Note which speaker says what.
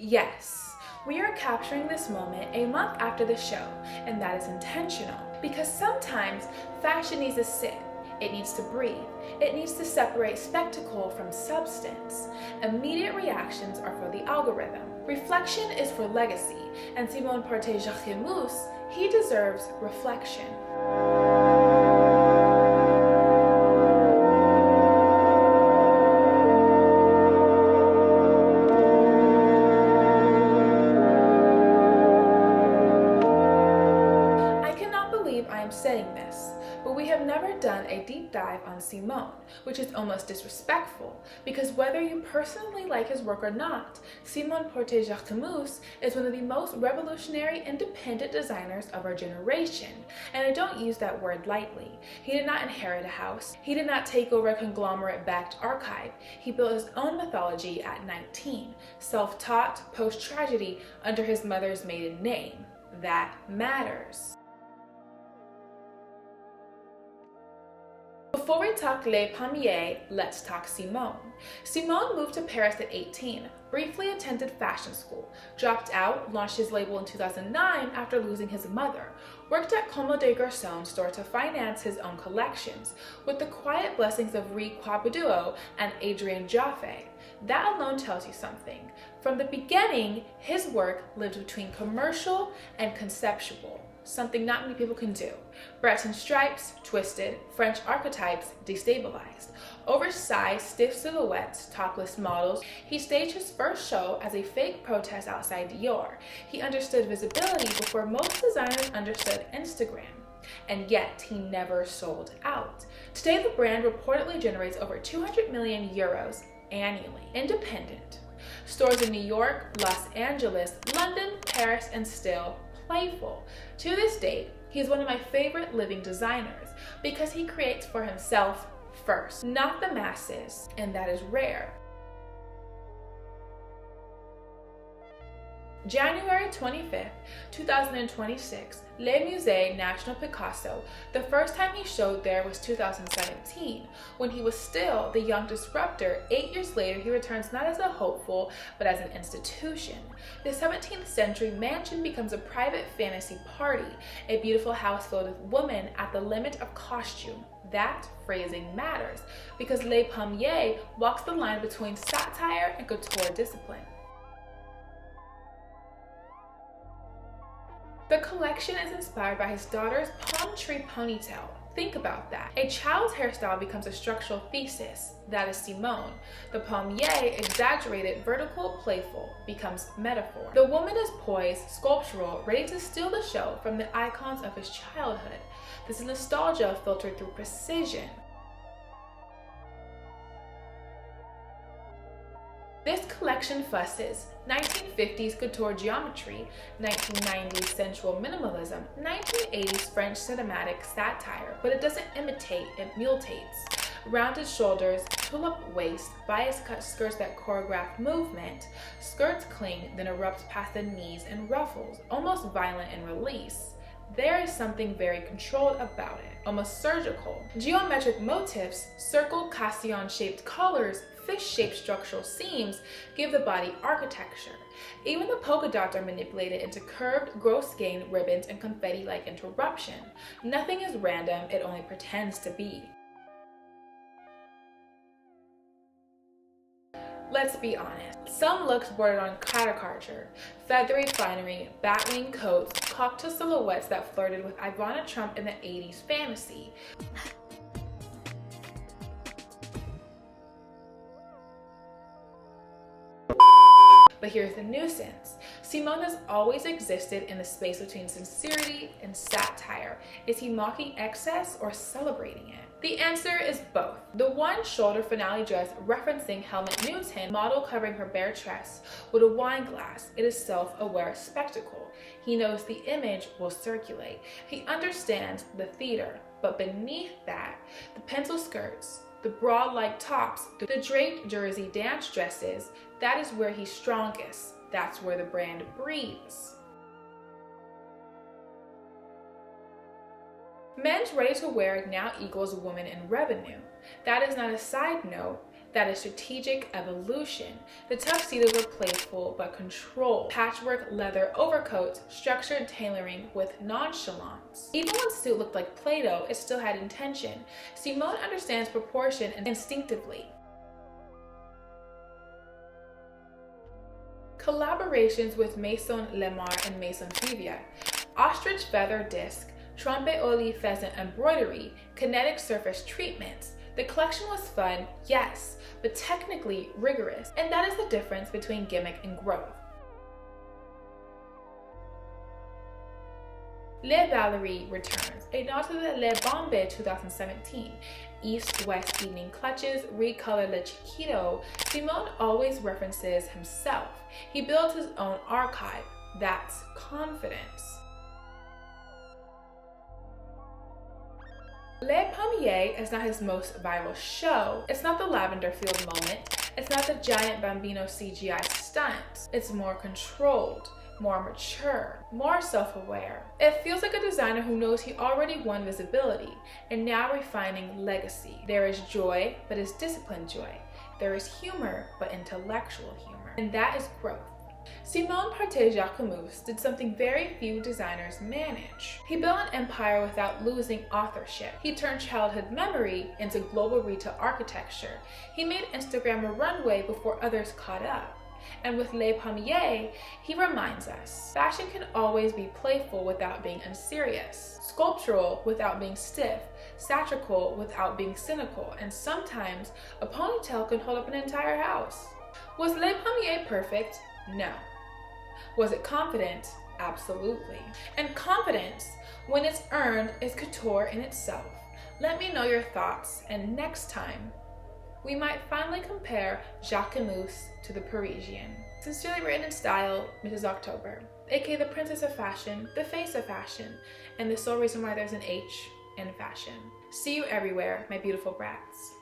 Speaker 1: Yes, we are capturing this moment a month after the show, and that is intentional because sometimes fashion needs to sit, it needs to breathe, it needs to separate spectacle from substance. Immediate reactions are for the algorithm. Reflection is for legacy, and Porte Jacquemus, he deserves reflection. I am saying this, but we have never done a deep dive on Simone, which is almost disrespectful, because whether you personally like his work or not, Porte Jacquemus is one of the most revolutionary independent designers of our generation, and I don't use that word lightly. He did not inherit a house, he did not take over a conglomerate-backed archive, he built his own mythology at 19, self-taught, post-tragedy, under his mother's maiden name. That matters. Before we talk Les Palmier, let's talk Simone. Simone moved to Paris at 18, briefly attended fashion school, dropped out, launched his label in 2009 after losing his mother, worked at Comme des Garçons store to finance his own collections, with the quiet blessings of Rue Quabuduo and Adrienne Jaffe. That alone tells you something. From the beginning, his work lived between commercial and conceptual. Something not many people can do. Breton stripes, twisted, French archetypes, destabilized. Oversized, stiff silhouettes, topless models. He staged his first show as a fake protest outside Dior. He understood visibility before most designers understood Instagram. And yet, he never sold out. Today, the brand reportedly generates over 200 million euros annually. Independent. Stores in New York, Los Angeles, London, Paris, and still playful. To this date, he's one of my favorite living designers because he creates for himself first, not the masses, and that is rare. January 25th, 2026, Le Musée National Picasso. The first time he showed there was 2017, when he was still the young disruptor. 8 years later, he returns not as a hopeful, but as an institution. The 17th century mansion becomes a private fantasy party, a beautiful house filled with women at the limit of costume. That phrasing matters, because Le Palmier walks the line between satire and couture discipline. The collection is inspired by his daughter's palm tree ponytail. Think about that. A child's hairstyle becomes a structural thesis. That is Simone. The Palmier, exaggerated, vertical, playful, becomes metaphor. The woman is poised, sculptural, ready to steal the show from the icons of his childhood. This is nostalgia filtered through precision. This collection fusses 1950s couture geometry, 1990s sensual minimalism, 1980s French cinematic satire, but it doesn't imitate, it mutates. Rounded shoulders, tulip waist, bias cut skirts that choreograph movement, skirts cling, then erupt past the knees and ruffles, almost violent in release. There is something very controlled about it, almost surgical. Geometric motifs, circle castillon-shaped collars, fish-shaped structural seams give the body architecture. Even the polka dots are manipulated into curved, gross-grained ribbons and confetti-like interruption. Nothing is random, it only pretends to be. Let's be honest, some looks bordered on caricature, feathery finery, batwing coats, cocktail silhouettes that flirted with Ivana Trump in the 80s fantasy. But here's the nuisance. Simone has always existed in the space between sincerity and satire. Is he mocking excess or celebrating it? The answer is both. The one shoulder finale dress referencing Helmut Newton, model covering her bare chest with a wine glass. It is self-aware spectacle. He knows the image will circulate. He understands the theater, but beneath that, the pencil skirts, the broad-like tops, the draped jersey dance dresses, that is where he's strongest. That's where the brand breathes. Men's ready-to-wear now equals women in revenue. That is not a side note, That is strategic evolution. The tuxedos were playful but controlled. Patchwork leather overcoats, structured tailoring with nonchalance. Even when suit looked like Play-Doh, it still had intention. Simone understands proportion instinctively. Collaborations with Maison Lemar and Maison Vivia. Ostrich feather disc, trompe l'oeil pheasant embroidery, kinetic surface treatments. The collection was fun, yes, but technically rigorous, and that is the difference between gimmick and growth. Les Valeries returns, a nod to the Les Bombes 2017. East-West evening clutches, recolor Le Chiquito. Simone always references himself. He builds his own archive. That's confidence. Les Palmier is not his most viral show. It's not the lavender field moment. It's not the giant Bambino CGI stunt. It's more controlled, more mature, more self-aware. It feels like a designer who knows he already won visibility and now refining legacy. There is joy, but it's disciplined joy. There is humor, but intellectual humor. And that is growth. Simone Porte Jacquemus did something very few designers manage. He built an empire without losing authorship. He turned childhood memory into global retail architecture. He made Instagram a runway before others caught up. And with Les Palmiers, he reminds us, fashion can always be playful without being unserious, sculptural without being stiff, satirical without being cynical, and sometimes a ponytail can hold up an entire house. Was Les Palmiers perfect? No. Was it confident? Absolutely. And confidence, when it's earned, is couture in itself. Let me know your thoughts, and next time, we might finally compare Jacquemus to the Parisian. Sincerely written in style, Mrs. October, aka the princess of fashion, the face of fashion, and the sole reason why there's an H in fashion. See you everywhere, my beautiful brats.